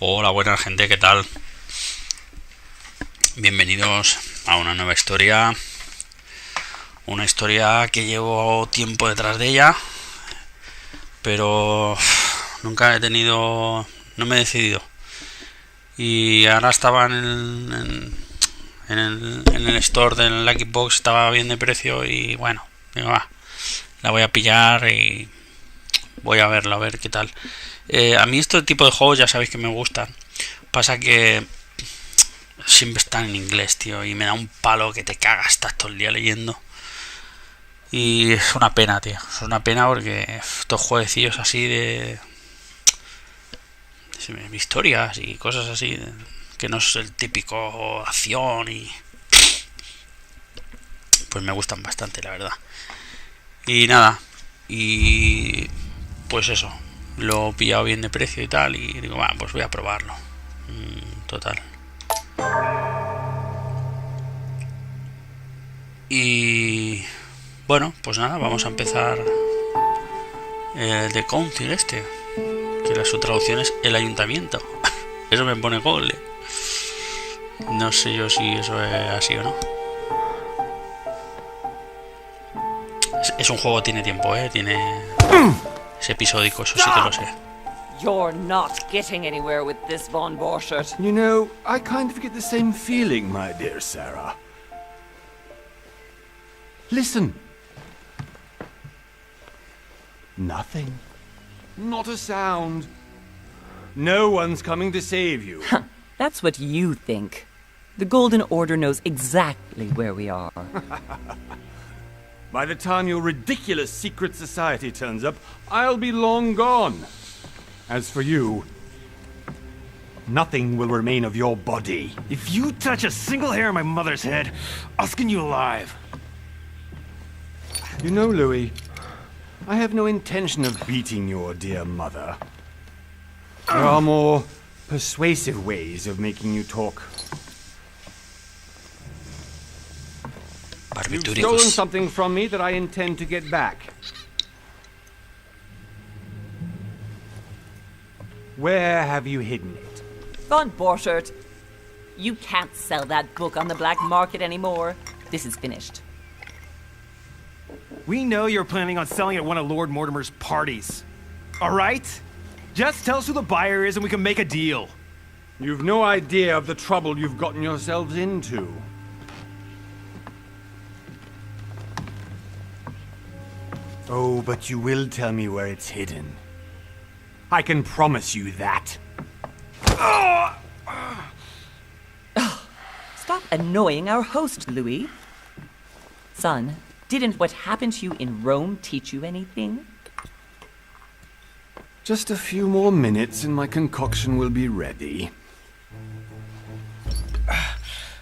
Hola, buena gente, ¿qué tal? Bienvenidos a una nueva historia. Una historia que llevo tiempo detrás de ella, pero nunca no me he decidido. Y ahora estaba en el store del Lucky Box, estaba bien de precio y bueno, digo, la voy a pillar y voy a verla, a ver qué tal. A mí este tipo de juegos ya sabéis que me gustan. Pasa que siempre están en inglés, tío, y me da un palo que te cagas, estás todo el día leyendo. Y es una pena, tío. Es una pena porque estos jueguecillos así de historias y cosas así, que no es el típico acción y pues me gustan bastante, la verdad. Y nada, y pues eso, lo he pillado bien de precio y tal, y digo, pues voy a probarlo. Total. Y bueno, pues nada, vamos a empezar el de Council este, que su traducción es el ayuntamiento. Eso me pone Google. No sé yo si eso es así o no. Es un juego, tiene tiempo, tiene... Es episódico, eso sí que lo sé. You're not getting anywhere with this, Von Borchert. You know, I kind of get the same feeling, my dear Sarah. Listen. Nothing. Not a sound. No one's coming to save you. That's what you think. The Golden Order knows exactly where we are. By the time your ridiculous secret society turns up, I'll be long gone. As for you, nothing will remain of your body. If you touch a single hair on my mother's head, I'll skin you alive. You know, Louis, I have no intention of beating your dear mother. There are more persuasive ways of making you talk. You've stolen something from me that I intend to get back. Where have you hidden it? Von Borchert, you can't sell that book on the black market anymore. This is finished. We know you're planning on selling at one of Lord Mortimer's parties. All right? Just tell us who the buyer is and we can make a deal. You've no idea of the trouble you've gotten yourselves into. Oh, but you will tell me where it's hidden. I can promise you that. Stop annoying our host, Louis. Son, didn't what happened to you in Rome teach you anything? Just a few more minutes and my concoction will be ready.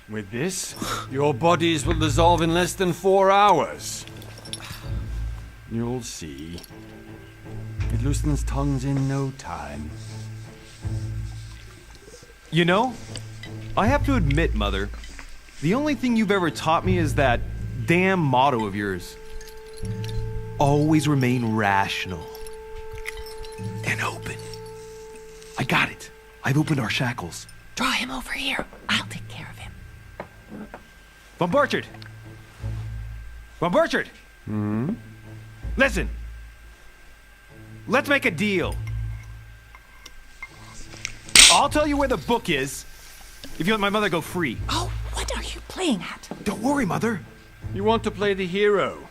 With this, your bodies will dissolve in less than 4 hours. You'll see. It loosens tongues in no time. You know, I have to admit, Mother, the only thing you've ever taught me is that damn motto of yours. Always remain rational. And open. I got it. I've opened our shackles. Draw him over here. I'll take care of him. Von Borchert! Von Borchert! Hmm? Listen. Let's make a deal. I'll tell you where the book is if you let my mother go free. Oh, what are you playing at? Don't worry, Mother. You want to play the hero.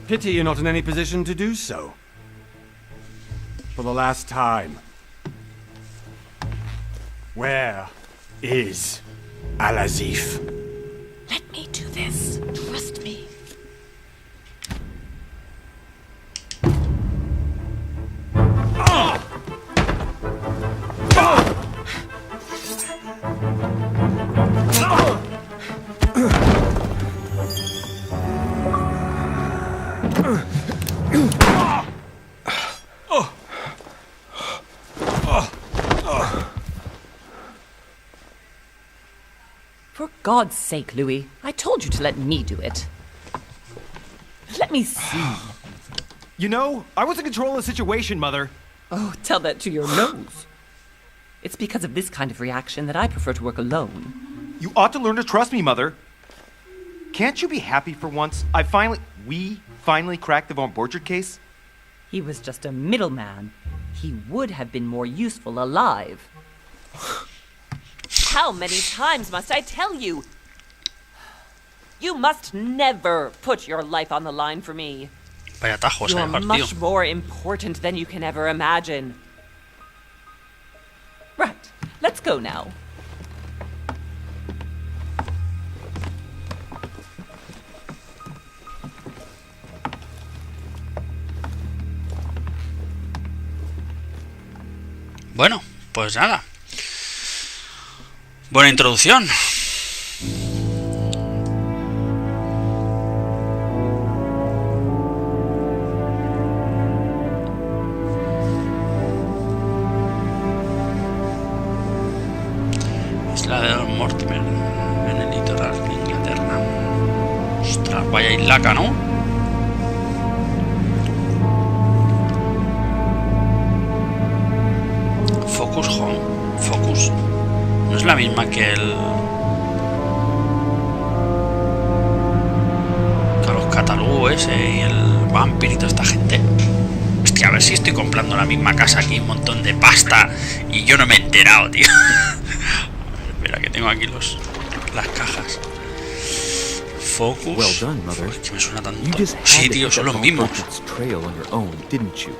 Pity you're not in any position to do so. For the last time. Where is Al-Azif? Let me do this. Trust me. For God's sake, Louis, I told you to let me do it. Let me see. You know, I was in control of the situation, Mother. Oh, tell that to your nose. It's because of this kind of reaction that I prefer to work alone. You ought to learn to trust me, Mother. Can't you be happy for once? We finally cracked the Von Borchard case? He was just a middleman. He would have been more useful alive. How many times must I tell you? You must never put your life on the line for me. Vaya tajos, You're tío. much more important than you can ever imagine. Right, let's go now. Bueno, pues nada. Buena introducción. Isla de los Mortimer, en el litoral de Inglaterra. Ostras, vaya islaca, ¿no? Focus Home. Focus. No es la misma que el... que los Catalú ese y el Vampir y toda esta gente. Hostia, a ver si estoy comprando la misma casa aquí, un montón de pasta y yo no me he enterado, tío. Espera, que tengo aquí las cajas. Focus. Well done, Mother. Es que me suena tanto. You just Sí, had to tío, hit son that los mismos. Borchard's trail on your own, didn't you?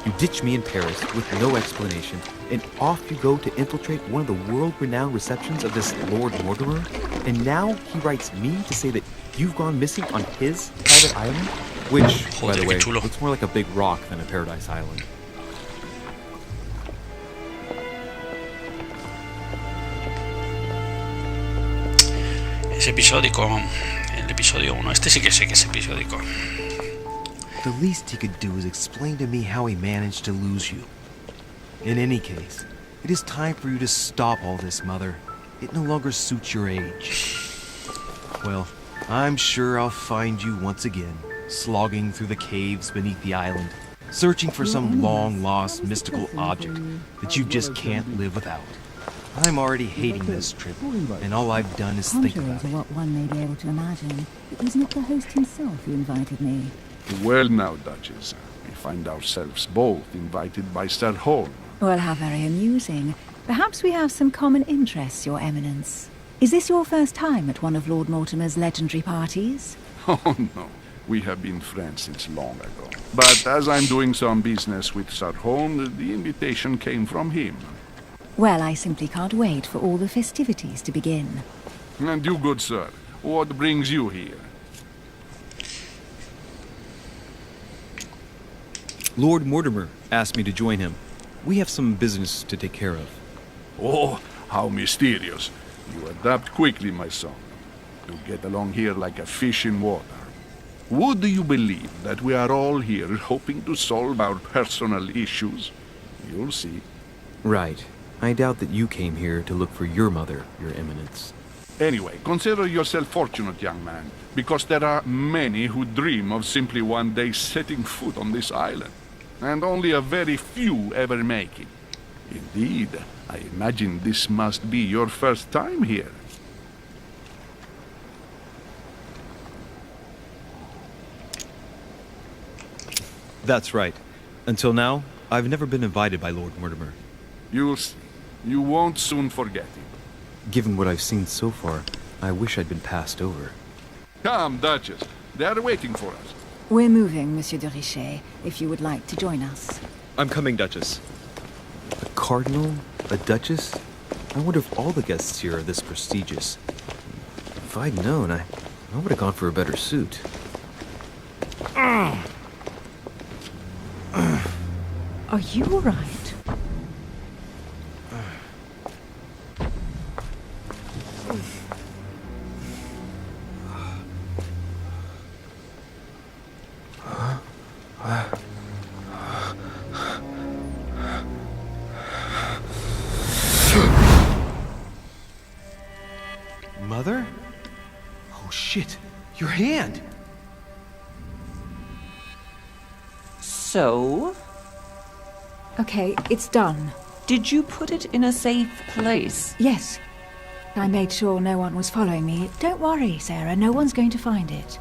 You ditched me in Paris with no explanation, and off you go to infiltrate one of the world-renowned receptions of this Lord Mortimer. And now he writes me to say that you've gone missing on his private island, which, by Joder, the way, qué chulo. looks more like a big rock than a paradise island. Es episódico. El episodio 1. Este sí que sé que es episódico. The least he could do is explain to me how he managed to lose you. In any case, it is time for you to stop all this, Mother. It no longer suits your age. Well, I'm sure I'll find you once again, slogging through the caves beneath the island, searching for some long-lost mystical object that you just can't live without. I'm already hating this trip, and all I've done is think Contrary about to it. what one may be able to imagine, it was not the host himself who invited me. Well now, Duchess, we find ourselves both invited by Sir Holm. Well, how very amusing. Perhaps we have some common interests, Your Eminence. Is this your first time at one of Lord Mortimer's legendary parties? Oh no, we have been friends since long ago. But as I'm doing some business with Sir Holm, the invitation came from him. Well, I simply can't wait for all the festivities to begin. And you, good sir, what brings you here? Lord Mortimer asked me to join him. We have some business to take care of. Oh, how mysterious. You adapt quickly, my son. You get along here like a fish in water. Would you believe that we are all here hoping to solve our personal issues? You'll see. Right. I doubt that you came here to look for your mother, Your Eminence. Anyway, consider yourself fortunate, young man, because there are many who dream of simply one day setting foot on this island, and only a very few ever make it. Indeed, I imagine this must be your first time here. That's right. Until now, I've never been invited by Lord Mortimer. You'll see. You won't soon forget it. Given what I've seen so far, I wish I'd been passed over. Come, Duchess. They are waiting for us. We're moving, Monsieur de Richet, if you would like to join us. I'm coming, Duchess. A cardinal? A duchess? I wonder if all the guests here are this prestigious. If I'd known, I would have gone for a better suit. Are you all right? Mother? Oh shit, your hand! So? Okay, it's done. Did you put it in a safe place? Yes. I made sure no one was following me. Don't worry, Sarah. No one's going to find it.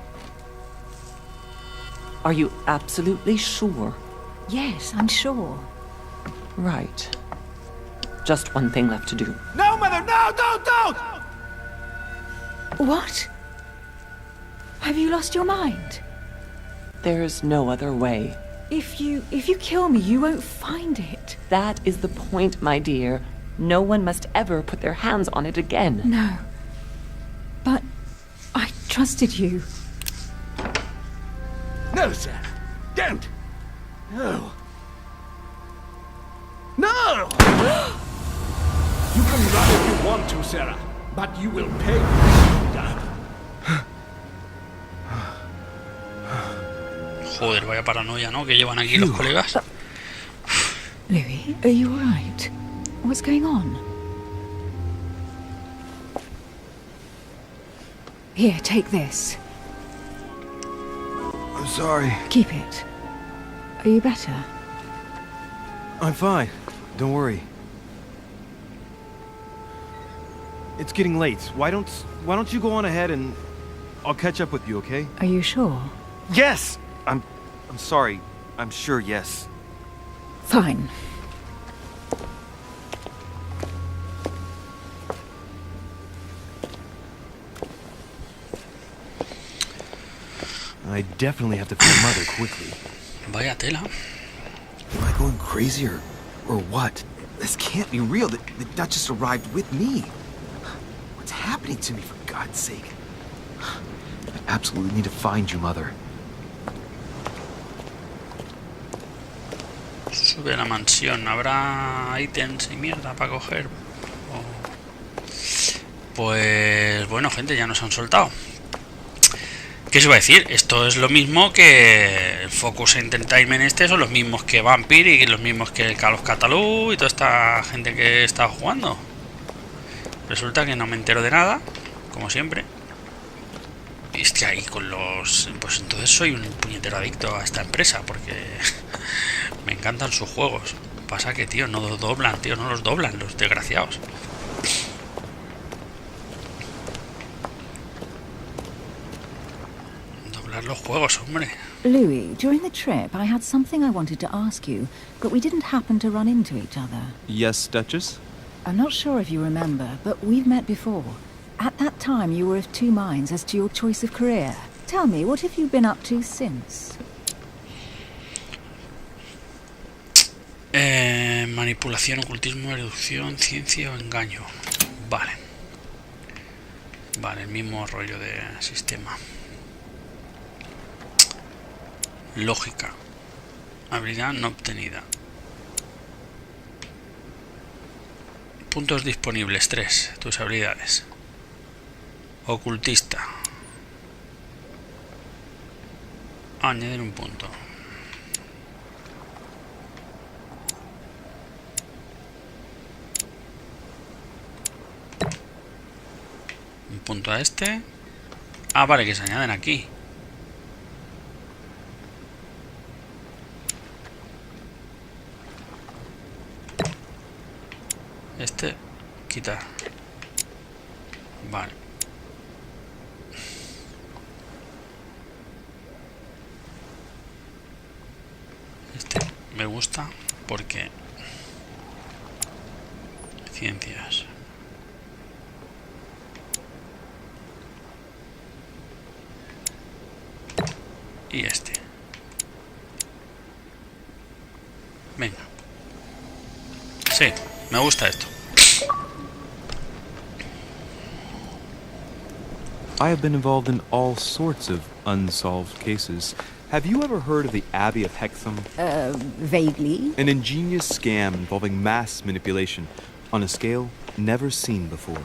Are you absolutely sure? Yes, I'm sure. Right. Just one thing left to do. No, Mother, no, don't! What? Have you lost your mind? There's no other way. If you kill me, you won't find it. That is the point, my dear. No one must ever put their hands on it again. No. But I trusted you. No, Sarah, don't! No. No! You can run if you want to, Sarah, but you will pay for that. Joder, vaya paranoia, ¿no? Que llevan aquí los colegas. Louis, are you all right? What's going on? Here, take this. I'm sorry. Keep it. Are you better? I'm fine. Don't worry. It's getting late. Why don't you go on ahead and I'll catch up with you, okay? Are you sure? Yes! I'm sorry. I'm sure, yes. Fine. I definitely have to find Mother quickly. Vaya tela. Am I going crazy or what? This can't be real. The Duchess arrived with me. What's happening to me, for God's sake? I absolutely need to find you, Mother. Sube a la mansión. ¿Habrá ítems y mierda para coger? Pues bueno, gente, ya nos han soltado. ¿Qué os iba a decir? Esto es lo mismo que el Focus Entertainment este, son los mismos que Vampire y los mismos que el Call of Cthulhu y toda esta gente que está jugando. Resulta que no me entero de nada, como siempre. Y es que ahí con los... Pues entonces soy un puñetero adicto a esta empresa, porque me encantan sus juegos. Pasa que, tío, no los doblan, tío, no los doblan, los desgraciados. Los juegos, hombre. Louis, during the trip, I had something I wanted to ask you, but we didn't happen to run into each other. Yes, Duchess? I'm not sure if you remember, but we've met before. At that time, you were of two minds as to your choice of career. Tell me, what have you been up to since? Manipulación, ocultismo, reducción, ciencia o engaño. Vale. Vale, el mismo rollo de sistema. Lógica. Habilidad no obtenida. Puntos disponibles 3. Tus habilidades. Ocultista. Añadir un punto. Un punto a este. Ah, vale, que se añaden aquí. Este, quitar. Vale. Este me gusta porque... Ciencias. Y este. Venga. Sí, me gusta esto. I have been involved in all sorts of unsolved cases. Have you ever heard of the Abbey of Hexham? Vaguely. An ingenious scam involving mass manipulation on a scale never seen before.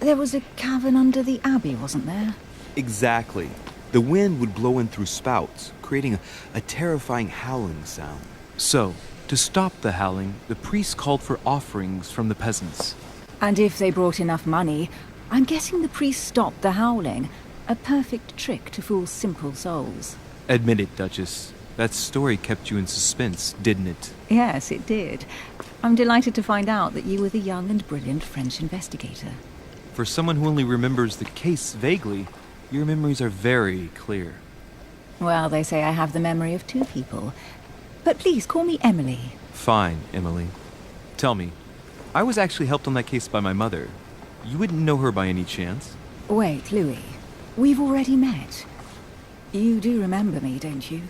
There was a cavern under the abbey, wasn't there? Exactly. The wind would blow in through spouts, creating a terrifying howling sound. So, to stop the howling, the priests called for offerings from the peasants. And if they brought enough money, I'm guessing the priests stopped the howling. A perfect trick to fool simple souls. Admit it, Duchess. That story kept you in suspense, didn't it? Yes, it did. I'm delighted to find out that you were the young and brilliant French investigator. For someone who only remembers the case vaguely, your memories are very clear. Well, they say I have the memory of two people. But please, call me Emily. Fine, Emily. Tell me, I was actually helped on that case by my mother. You wouldn't know her by any chance? Wait, Louis. We've already met. You do remember me, don't you?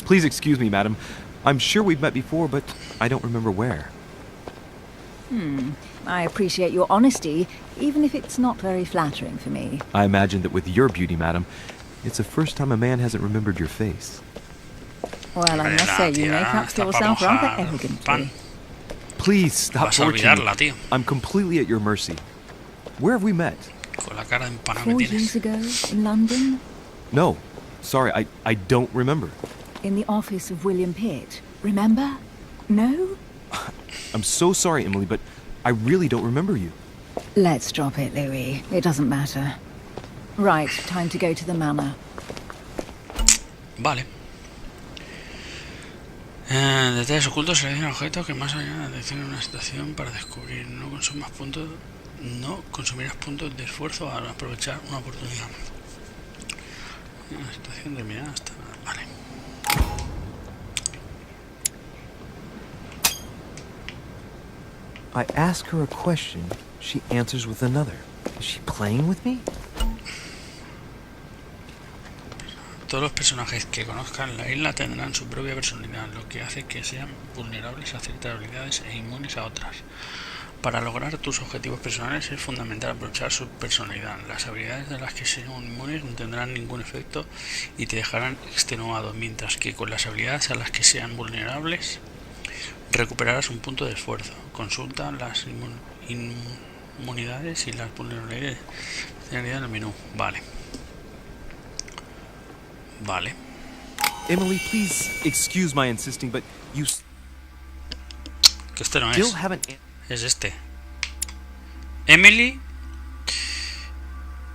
Please excuse me, madam. I'm sure we've met before, but I don't remember where. I appreciate your honesty, even if it's not very flattering for me. I imagine that with your beauty, madam, it's the first time a man hasn't remembered your face. Well, I must say you make up for yourself rather elegantly. Please stop Vas a torturing olvidarla, me. tío. I'm completely at your mercy. Where have we met? Con la cara de empanado 4 que years tienes. ago, in London, No. Sorry, I don't remember. in the office of William Pitt. Remember? No? I'm so sorry, Emily, but I really don't remember you. Let's drop it, Louis. It doesn't matter. Right, time to go to the manor. Vale. Detalles ocultos selecciona objetos que más allá de decir una estación para descubrir. No consumirás puntos de esfuerzo al aprovechar una oportunidad. Una estación terminada hasta... Vale. I ask her a question, she answers with another. Is she playing with me? Todos los personajes que conozcan la isla tendrán su propia personalidad, lo que hace que sean vulnerables a ciertas habilidades e inmunes a otras. Para lograr tus objetivos personales es fundamental aprovechar su personalidad. Las habilidades de las que sean inmunes no tendrán ningún efecto y te dejarán extenuado, mientras que con las habilidades a las que sean vulnerables recuperarás un punto de esfuerzo. Consulta las inmunidades y las vulnerabilidades en el menú. Vale. Vale. Emily, please excuse my insisting, but you Que este no still es. haven't... Es este. Emily.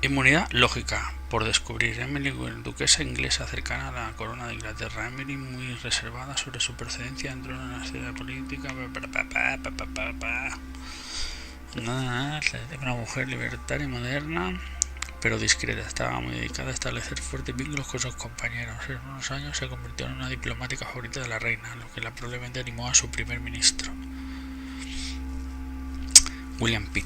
Inmunidad lógica. Por descubrir. Emily, duquesa inglesa cercana a la corona de Inglaterra. Emily muy reservada sobre su procedencia dentro de una serie política. Una mujer libertaria y moderna, pero discreta. Estaba muy dedicada a establecer fuertes vínculos con sus compañeros. En unos años se convirtió en una diplomática favorita de la reina, lo que la probablemente animó a su primer ministro, William Pitt,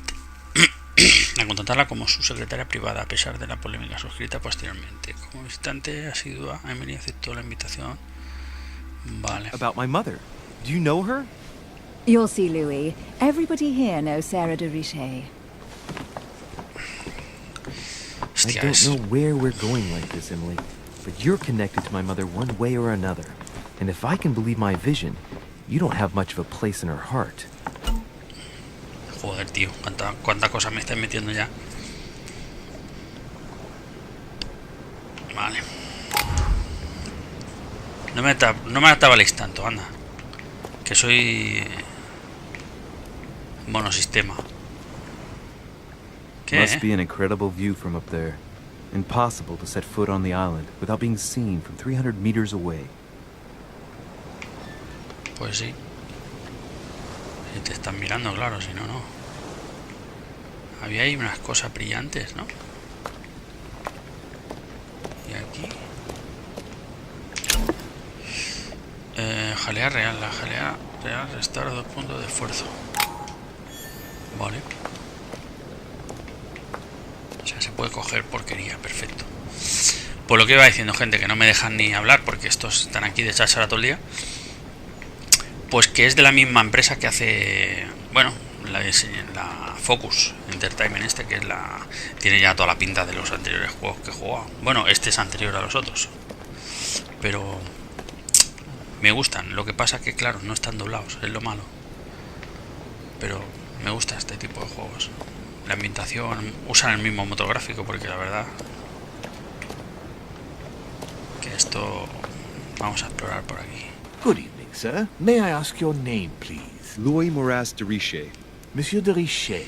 a contratarla como su secretaria privada, a pesar de la polémica suscrita posteriormente. Como visitante asidua, Emily aceptó la invitación. Vale. About my mother. Do you know her? You'll see, Louis. Everybody here knows Sarah de Richet. I don't know where we're going like this, Emily, but you're connected to my mother one way or another. And if I can believe my vision, you don't have much of a place in her heart. Joder, tío, cuánta cosa me estás metiendo ya. Vale. No me atabaléis tanto, anda. Que soy... monosistema. ¿Qué? Must be an incredible view from up there. Impossible to set foot on the island without being seen from 300 meters away. Pues sí. Si te están mirando, claro, si no, no. Había ahí unas cosas brillantes, ¿no? Y aquí... jalea real. La jalea real restaura 2 puntos de esfuerzo. Vale. O sea, se puede coger porquería, perfecto. Pues lo que iba diciendo, gente, que no me dejan ni hablar porque estos están aquí de cháchara todo el día. Pues que es de la misma empresa que hace, bueno, la Focus Entertainment, que es tiene ya toda la pinta de los anteriores juegos que he jugado. Bueno, este es anterior a los otros, pero me gustan. Lo que pasa que, claro, no están doblados, es lo malo. Pero me gusta este tipo de juegos. La ambientación, usan el mismo motor gráfico, porque la verdad que esto... Vamos a explorar por aquí. Good evening, sir. May I ask your name, please? Louis Moras de Richet. Monsieur de Richet.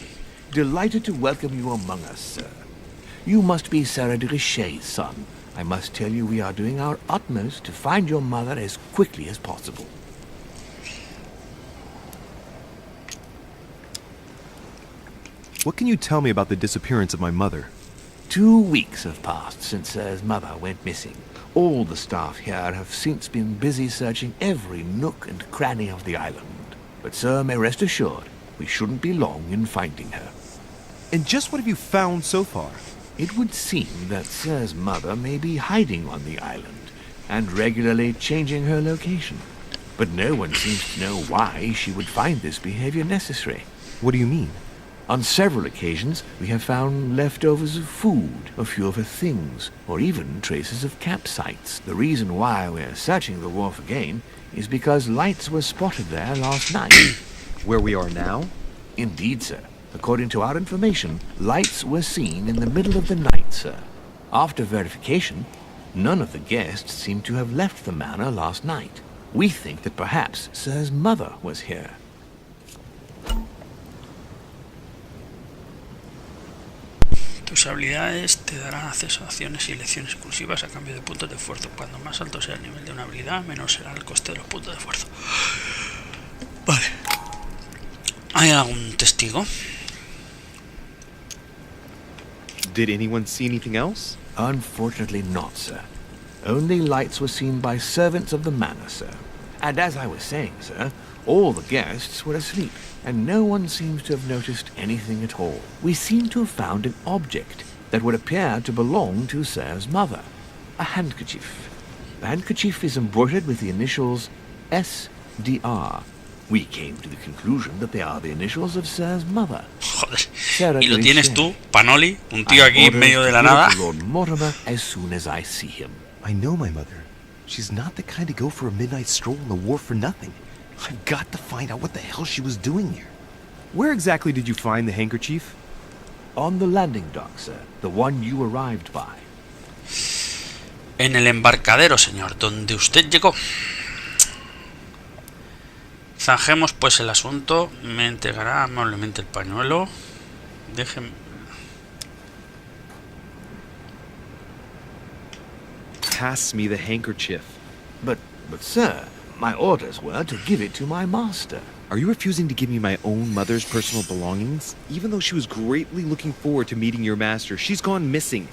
Delighted to welcome you among us, sir. You must be Sarah de Richet's son. I must tell you we are doing our utmost to find your mother as quickly as possible. What can you tell me about the disappearance of my mother? 2 weeks have passed since Sir's mother went missing. All the staff here have since been busy searching every nook and cranny of the island. But Sir may rest assured, we shouldn't be long in finding her. And just what have you found so far? It would seem that Sir's mother may be hiding on the island and regularly changing her location. But no one seems to know why she would find this behavior necessary. What do you mean? On several occasions, we have found leftovers of food, a few of her things, or even traces of campsites. The reason why we're searching the wharf again is because lights were spotted there last night. Where we are now? Indeed, sir. According to our information, lights were seen in the middle of the night, sir. After verification, none of the guests seem to have left the manor last night. We think that perhaps Sir's mother was here. Tus habilidades te darán acceso a acciones y lecciones exclusivas a cambio de puntos de esfuerzo. Cuando más alto sea el nivel de una habilidad, menor será el coste de los puntos de esfuerzo. Vale. ¿Hay algún testigo? Did anyone see anything else? Unfortunately not, sir. Only lights were seen by servants of the manor, sir. And as I was saying, sir, all the guests were asleep, and no one seems to have noticed anything at all. We seem to have found an object that would appear to belong to Sir's mother. A handkerchief. The handkerchief is embroidered with the initials SDR. We came to the conclusion that they are the initials of Sir's mother. Joder. Y lo tienes tú, Panoli, un tío aquí en medio de la nada. Lord Mortimer as soon as I see him. I know my mother. She's not the kind to go for a midnight stroll on the wharf for nothing. I've got to find out what the hell she was doing here. Where exactly did you find the handkerchief? On the landing dock, sir. The one you arrived by. En el embarcadero, señor, donde usted llegó. Zanjemos pues el asunto. Me entregará amablemente el pañuelo. Déjeme. Pass me the handkerchief. But sir, my orders were to give it to my master. Are you refusing to give me my own mother's personal belongings? Even though she was greatly looking forward to meeting your master, she's gone missing.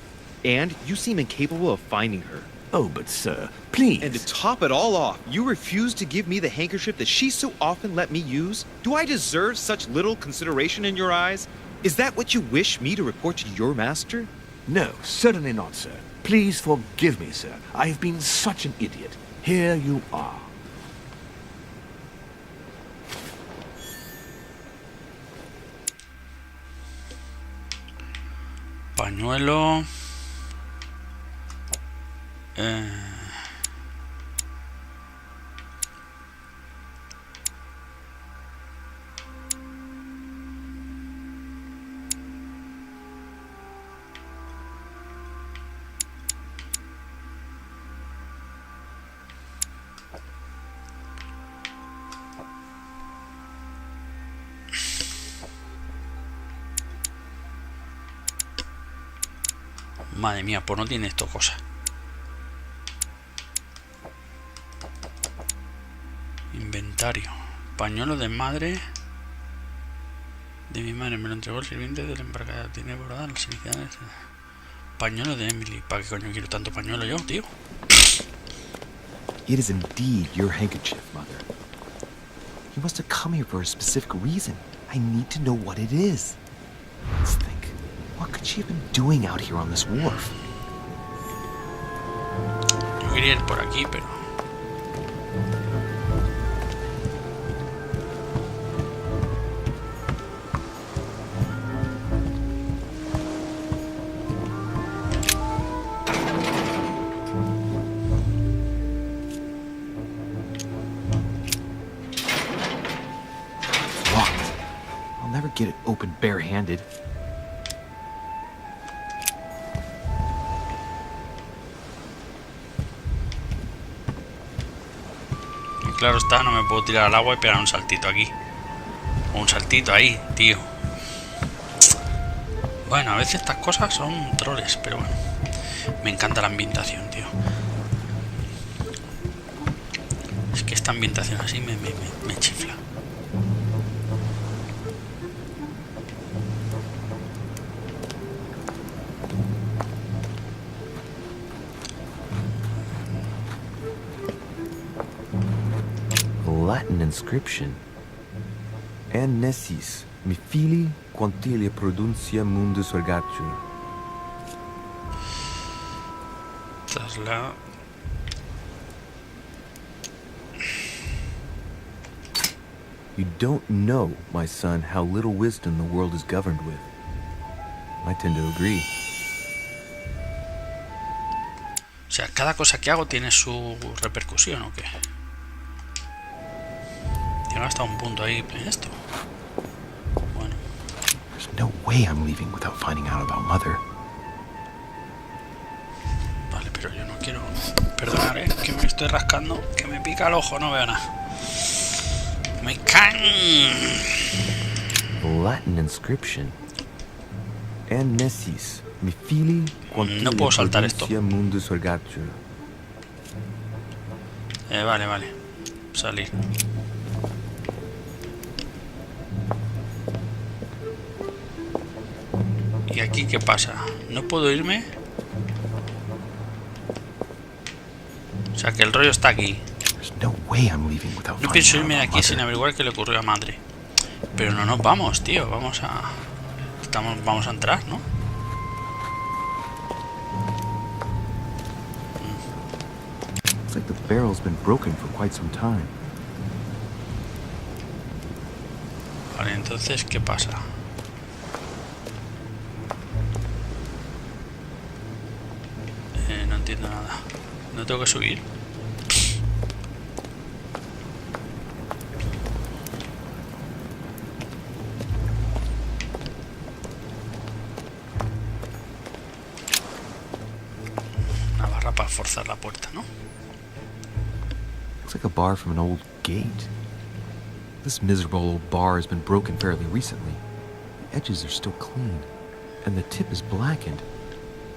And you seem incapable of finding her. Oh, but sir, please. And to top it all off, you refuse to give me the handkerchief that she so often let me use? Do I deserve such little consideration in your eyes? Is that what you wish me to report to your master? No, certainly not, sir. Please forgive me, sir. I have been such an idiot. Here you are. Pañuelo. Madre mía, pues no tiene esto cosa. Inventario. Pañuelo de madre. De mi madre me lo entregó el sirviente del embarcadero. Tiene bordadas las iniciales. Pañuelo de Emily. ¿Para qué coño quiero tanto pañuelo yo, tío? It is indeed your handkerchief, Mother. You must have come here for a specific reason. I need to know what it is. Let's think. What could she have been doing out here on this wharf? Yo quería ir por aquí, pero... It's locked. I'll never get it open barehanded. Claro está, no me puedo tirar al agua y pegar un saltito aquí. O un saltito ahí, tío. Bueno, a veces estas cosas son troles, pero bueno. Me encanta la ambientación, tío. Es que esta ambientación así me chifla. Latin inscription. En necis, mi fili quantilia produncia mundus ergatur. Traslado. You don't know, my son, how little wisdom the world is governed with. I tend to agree. O sea, cada cosa que hago tiene su repercusión, ¿o qué? Llega hasta un punto ahí esto. Bueno. There's no way I'm leaving without finding out about Mother. Vale, pero yo no quiero... Perdonar, que me estoy rascando, que me pica el ojo, no veo nada. Me caen. Latin inscription. En necis, mi fili quantilia No puedo saltar esto. mundus ergatur. Vale. Salir. ¿Y aquí qué pasa? ¿No puedo irme? O sea, que el rollo está aquí. No way I'm leaving without No pienso irme de aquí sin averiguar qué le ocurrió a Madre. Pero no nos vamos, tío. Vamos a entrar, ¿no? Looks like the barrel's been broken for quite some time. Vale, entonces, ¿qué pasa? No entiendo nada. No tengo que subir. Una barra para forzar la puerta, ¿no? Looks like a bar from an old gate. This miserable old bar has been broken fairly recently. The edges are still clean, and the tip is blackened.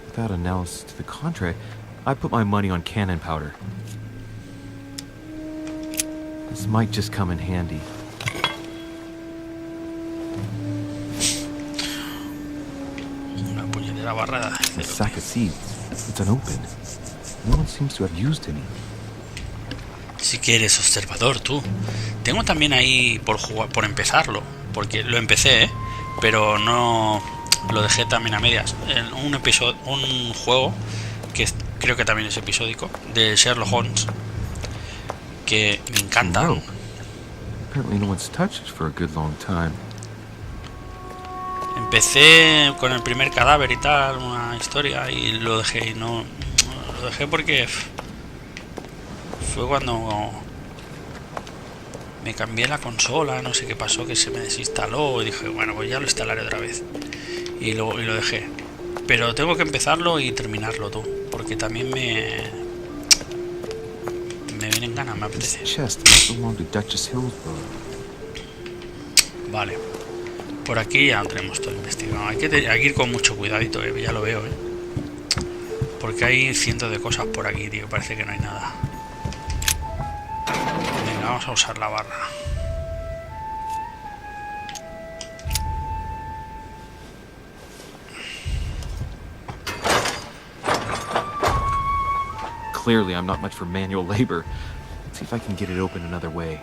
Without analysis to the contrary, I put my money on cannon powder. This might just come in handy. Una puñetera barra de A sack of seeds. It's unopened. No one seems to have used any. Sí que eres observador, tú. Tengo también ahí por jugar, por empezarlo, porque lo empecé, pero no lo dejé también a medias. Un juego que creo que también es episódico, de Sherlock Holmes, que me encanta. Apparently no one's touched it for a good long time. Empecé con el primer cadáver y tal, una historia, y lo dejé. Y no lo dejé porque fue cuando me cambié la consola, no sé qué pasó, que se me desinstaló y dije, bueno, pues ya lo instalaré otra vez. Y lo dejé. Pero tengo que empezarlo y terminarlo tú, porque también me vienen ganas, me apetece. Vale. Por aquí ya tenemos todo investigado. Hay que ir con mucho cuidadito, ya lo veo, porque hay cientos de cosas por aquí, tío. Parece que no hay nada. Venga, vamos a usar la barra. Clearly, I'm not much for manual labor. Let's see if I can get it open another way.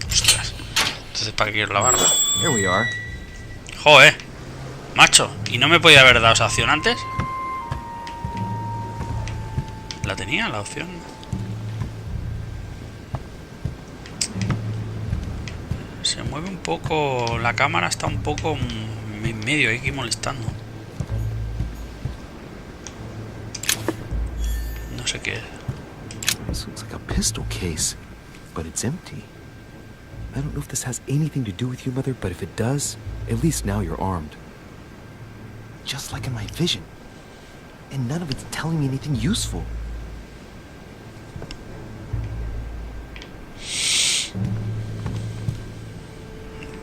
Ostras. Entonces, ¿para qué quiero la barra? Here we are. Joder, macho. ¿Y no me podía haber dado esa opción antes? ¿La tenía la opción? Se mueve un poco. La cámara está un poco en medio, hay que ir molestando. No sé qué es. This looks like a pistol case, but it's empty. I don't know if this has anything to do with you, Mother, but if it does, at least now you're armed. Just like in my vision. And none of it's telling me anything useful.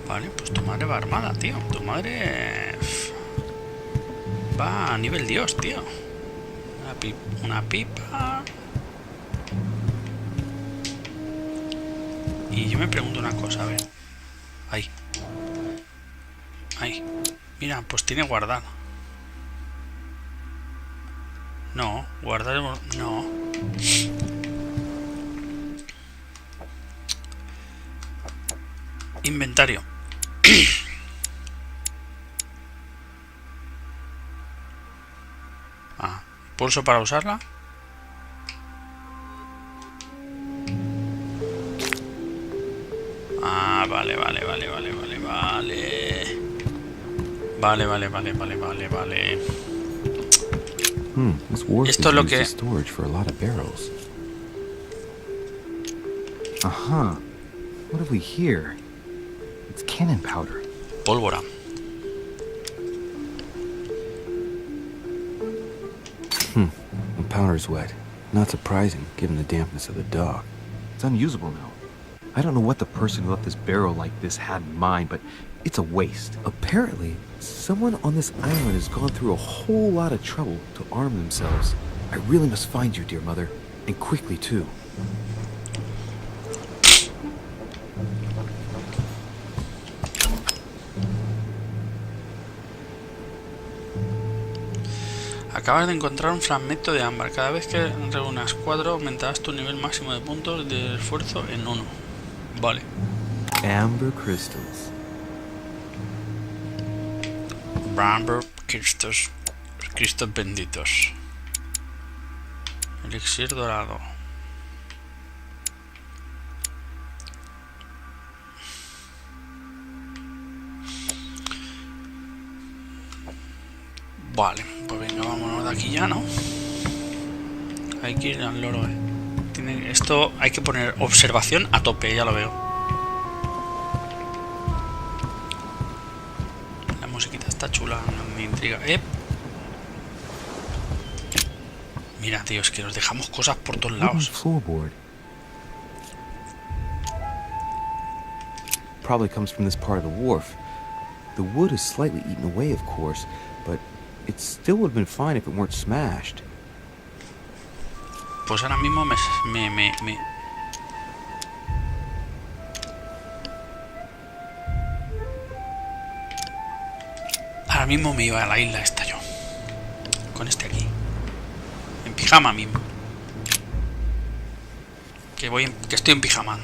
Vale, pues tu madre va armada, tío. Tu madre va a nivel Dios, tío. Una pipa. Y yo me pregunto una cosa, a ver. Ahí. Ahí. Mira, pues tiene guardar. No, guardar... No. Inventario. Pulso para usarla. Vale. Esto es lo que... What have we here? It's cannon powder. Pólvora. The powder's wet. Not surprising, given the dampness of the dog. It's unusable now. I don't know what the person who left this barrel like this had in mind, but it's a waste. Apparently, someone on this island has gone through a whole lot of trouble to arm themselves. I really must find you, dear mother, and quickly too. Acabas de encontrar un fragmento de ámbar. Cada vez que reúnas 4 aumentarás tu nivel máximo de puntos de esfuerzo en 1. Vale. Amber crystals. Amber crystals. Cristos benditos. Elixir dorado. Vale, pues venga, vámonos de aquí ya, ¿no? Hay que ir al loro, esto hay que poner observación a tope, ya lo veo. La musiquita está chula, me intriga. Mira, tío, es que nos dejamos cosas por todos lados. Probably comes from this part of the wharf. The wood is slightly eaten away, of course, but it still would have been fine if it weren't smashed. Pues ahora mismo ahora mismo me iba a la isla esta yo. Con este aquí. En pijama mismo. Que estoy en pijama.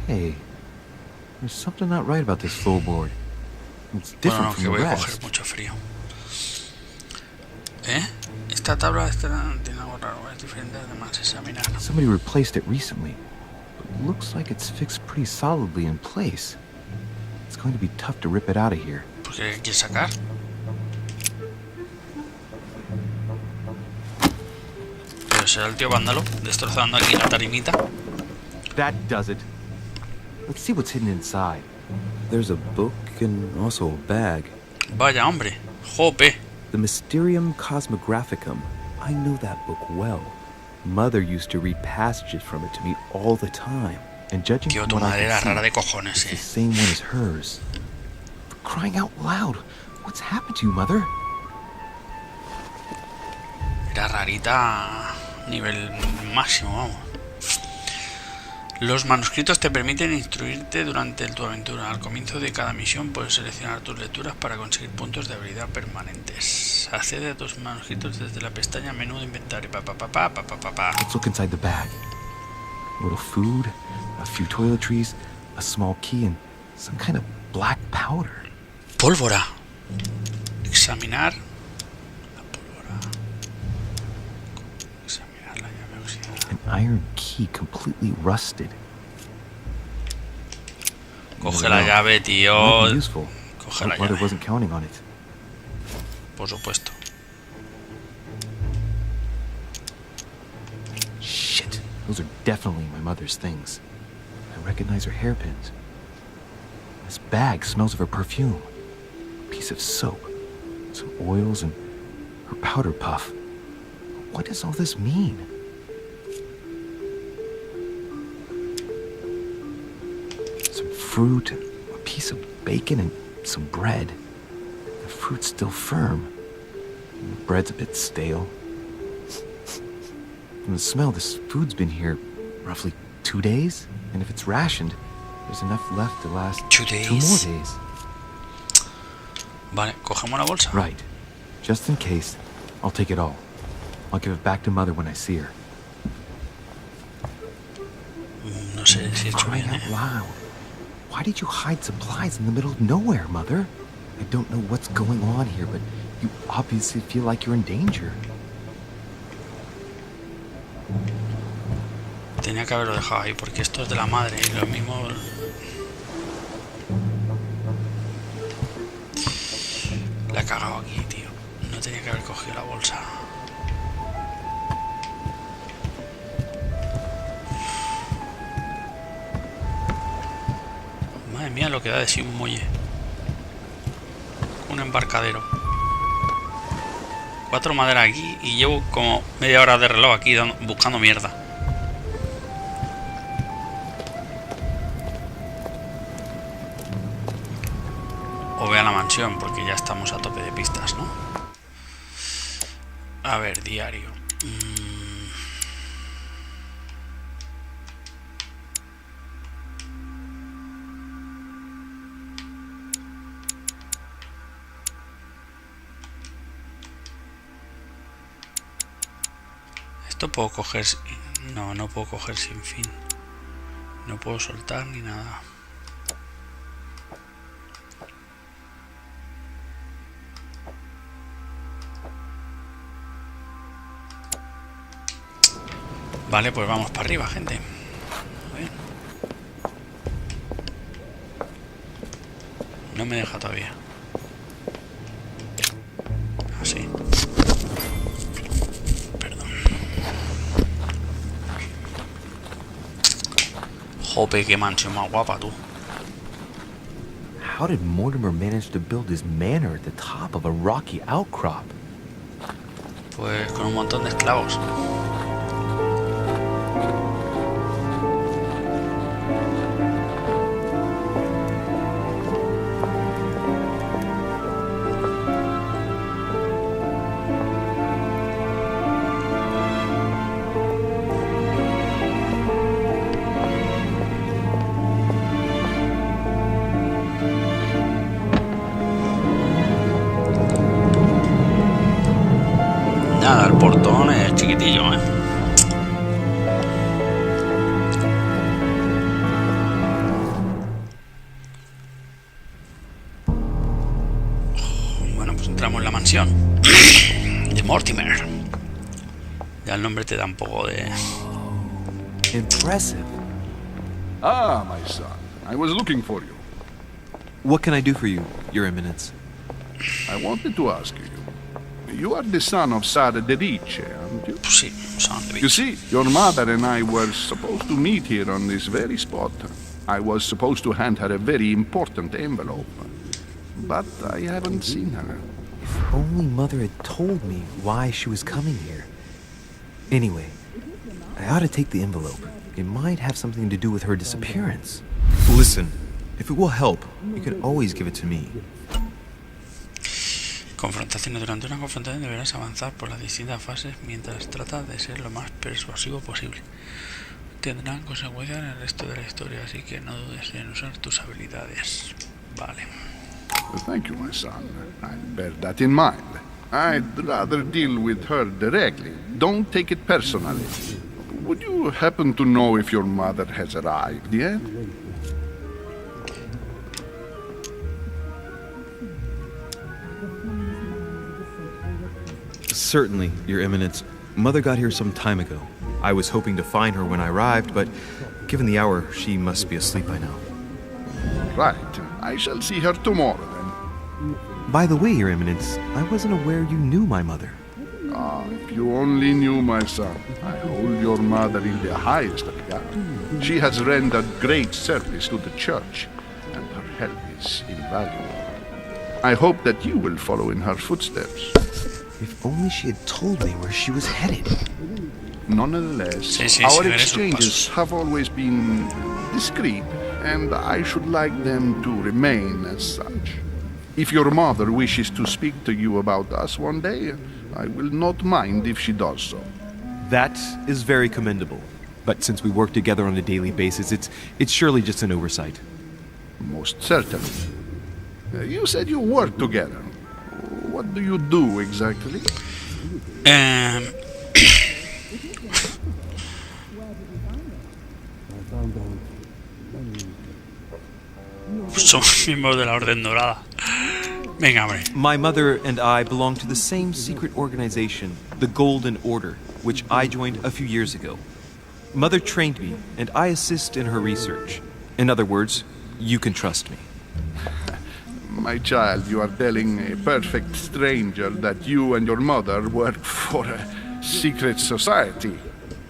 Hey, there's something not right about this floorboard. It's different from the voy a rest. coger mucho frío. Esta tabla tiene algo raro, es diferente, además examinar. Somebody replaced it recently, but it looks like it's fixed pretty solidly in place. It's going to be tough to rip it out of here. ¿Por qué quieres sacar? Pero será el tío vándalo, destrozando aquí la tarimita. That does it. Let's see what's hidden inside. There's a book and also a bag. Vaya, hombre. Jope. The Mysterium Cosmographicum. I know that book well. Mother used to read passages from it to me all the time. And judging Tío, from tu what madre I era can rara de see, cojones, it's the same one as hers. For crying out loud, what's happened to you, Mother? Era rarita nivel máximo, vamos. Los manuscritos te permiten instruirte durante tu aventura. Al comienzo de cada misión puedes seleccionar tus lecturas para conseguir puntos de habilidad permanentes. Accede a tus manuscritos desde la pestaña menú de inventario. Let's look inside the bag. A little food, a few toiletries, a small key, and some kind of black powder. Pólvora. Examinar la pólvora. Examinar la llave oxidada. An iron key completely rusted. Coge la llave, tío. Coge la llave. Wasn't counting on it. Por supuesto. Shit. Those are definitely my mother's things. I recognize her hairpins. This bag smells of her perfume. A piece of soap. Some oils and her powder puff. What does all this mean? fruit, a piece of bacon, and some bread. The fruit's still firm. And the bread's a bit stale. From the smell, this food's been here roughly 2 days. And if it's rationed, there's enough left to last 2 days. 2 more days. Vale, cogemos la bolsa. Right. Just in case, I'll take it all. I'll give it back to Mother when I see her. No sé si he hecho Crying bien, out loud. Why did you hide supplies in the middle of nowhere, Mother? I don't know what's going on here, but you obviously feel like you're in danger. Tenía que haberlo dejado ahí, porque esto es de la madre y lo mismo... La he cagado aquí, tío. No tenía que haber cogido la bolsa. Madre mía, lo que da de sí un muelle. Un embarcadero. 4 maderas aquí y llevo como media hora de reloj aquí buscando mierda. O ve a la mansión, porque ya estamos a tope de pistas, ¿no? A ver, diario. Esto puedo coger... No, no puedo coger sin fin. No puedo soltar ni nada. Vale, pues vamos para arriba, gente. A ver. No me deja todavía. Así. Perdón. Jope, qué mansión más guapa, tú. How did Mortimer manage to build his manor at the top of a rocky outcrop? Pues con un montón de esclavos. Nada, el portón es chiquitillo, ¿eh? Bueno, pues entramos en la mansión de Mortimer. Ya el nombre te da un poco de... Impressive. Ah, my son. I was looking for you. What can I do for you, Your Eminence? I wanted to ask you. You are the son of Sara de Riche, aren't you? Pues sí, son de You see, your mother and I were supposed to meet here on this very spot. I was supposed to hand her a very important envelope. But I haven't seen her. If only Mother had told me why she was coming here. Anyway, I ought to take the envelope. It might have something to do with her disappearance. Listen, if it will help, you can always give it to me. Confrontaciones. Durante una confrontación deberás avanzar por las distintas fases mientras tratas de ser lo más persuasivo posible. Tendrán consecuencias en el resto de la historia, así que no dudes en usar tus habilidades. Vale. Thank you, my son. I'll bear that in mind. I'd rather deal with her directly. Don't take it personally. Would you happen to know if your mother has arrived yet? Certainly, Your Eminence. Mother got here some time ago. I was hoping to find her when I arrived, but given the hour, she must be asleep by now. Right. I shall see her tomorrow, then. By the way, Your Eminence, I wasn't aware you knew my mother. Ah, if you only knew, my son. I hold your mother in the highest regard. She has rendered great service to the church, and her help is invaluable. I hope that you will follow in her footsteps. If only she had told me where she was headed. Nonetheless, Sí, our seguiré sus exchanges pasos. have always been discreet, and I should like them to remain as such. If your mother wishes to speak to you about us one day, I will not mind if she does so. That is very commendable. But since we work together on a daily basis, it's surely just an oversight. Most certainly. You said you work together. What do you do exactly? Somos miembros de la Orden Dorada. Venga, hombre. My mother and I belong to the same secret organization, the Golden Order, which I joined a few years ago. Mother trained me, and I assist in her research. In other words, you can trust me. My child, you are telling a perfect stranger that you and your mother work for a secret society.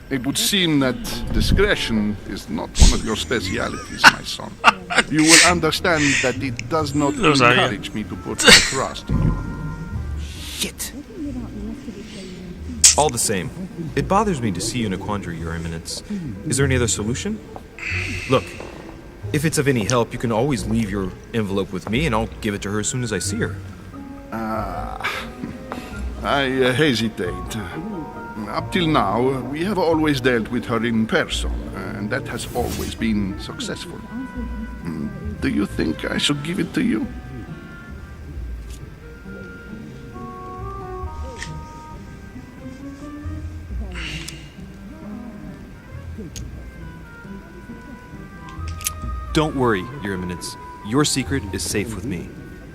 It would seem that discretion is not one of your specialities, my son. You will understand that it does not encourage me to put my trust in you. Shit. All the same, it bothers me to see you in a quandary, Your Eminence. Is there any other solution? Look, if it's of any help, you can always leave your envelope with me, and I'll give it to her as soon as I see her. I hesitate. Up till now, we have always dealt with her in person, and that has always been successful. Do you think I should give it to you? Don't worry, Your Eminence. Your secret is safe with me.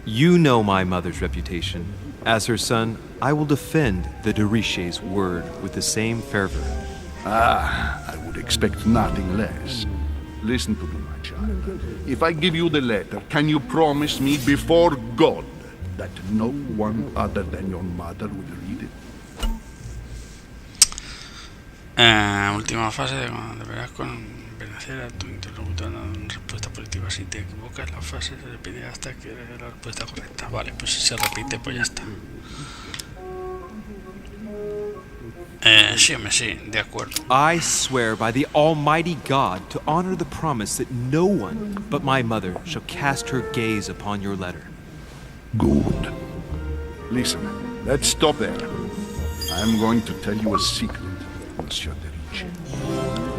You know my mother's reputation. As her son, I will defend the de Richet's word with the same fervor. I would expect nothing less. Listen to me, my child. If I give you the letter, can you promise me before God that no one other than your mother will read it? Última fase de cuando deberás convencer a tu interlocutor en respuesta positiva. Si te equivocas, la fase se repite hasta que dé la respuesta correcta. Vale, pues si se repite, pues ya está. Sí, hombre, sí, de acuerdo. I swear by the Almighty God to honor the promise that no one but my mother shall cast her gaze upon your letter. Good. Listen, let's stop there. I'm going to tell you a secret, Monsieur de Richet.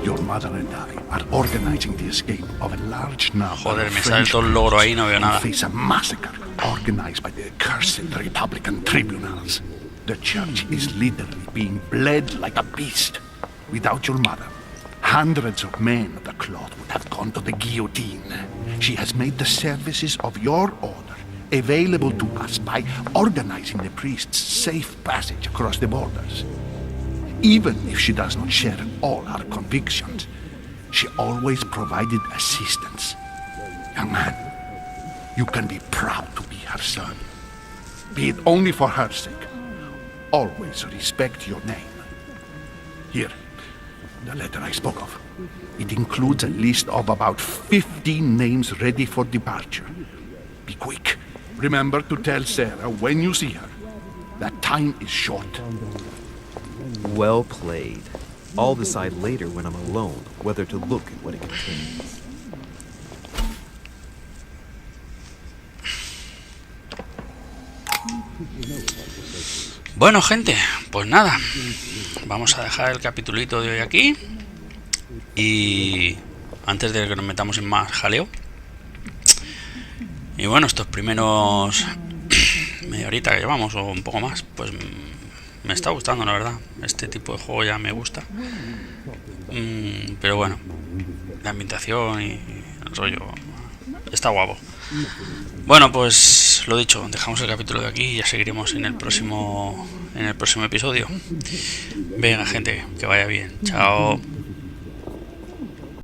Your mother and I are organizing the escape of a large number Joder, of me French salto el logro ahí, no veo nada. face a massacre organized by the accursed Republican tribunals. The church is literally being bled like a beast. Without your mother, hundreds of men of the cloth would have gone to the guillotine. She has made the services of your order available to us by organizing the priests' safe passage across the borders. Even if she does not share all our convictions, she always provided assistance. Young man, you can be proud to be her son. Be it only for her sake. Always respect your name. Here, the letter I spoke of. It includes a list of about 15 names ready for departure. Be quick. Remember to tell Sarah when you see her that time is short. Well played. I'll decide later when I'm alone whether to look at what it contains. Bueno, gente, pues nada, vamos a dejar el capitulito de hoy aquí. Y antes de que nos metamos en más jaleo, y bueno, estos primeros media horita que llevamos o un poco más, pues me está gustando, la verdad. Este tipo de juego ya me gusta, pero bueno, la ambientación y el rollo está guapo. Bueno, pues lo dicho, dejamos el capítulo de aquí y ya seguiremos en el próximo episodio. Venga, gente, que vaya bien. Chao.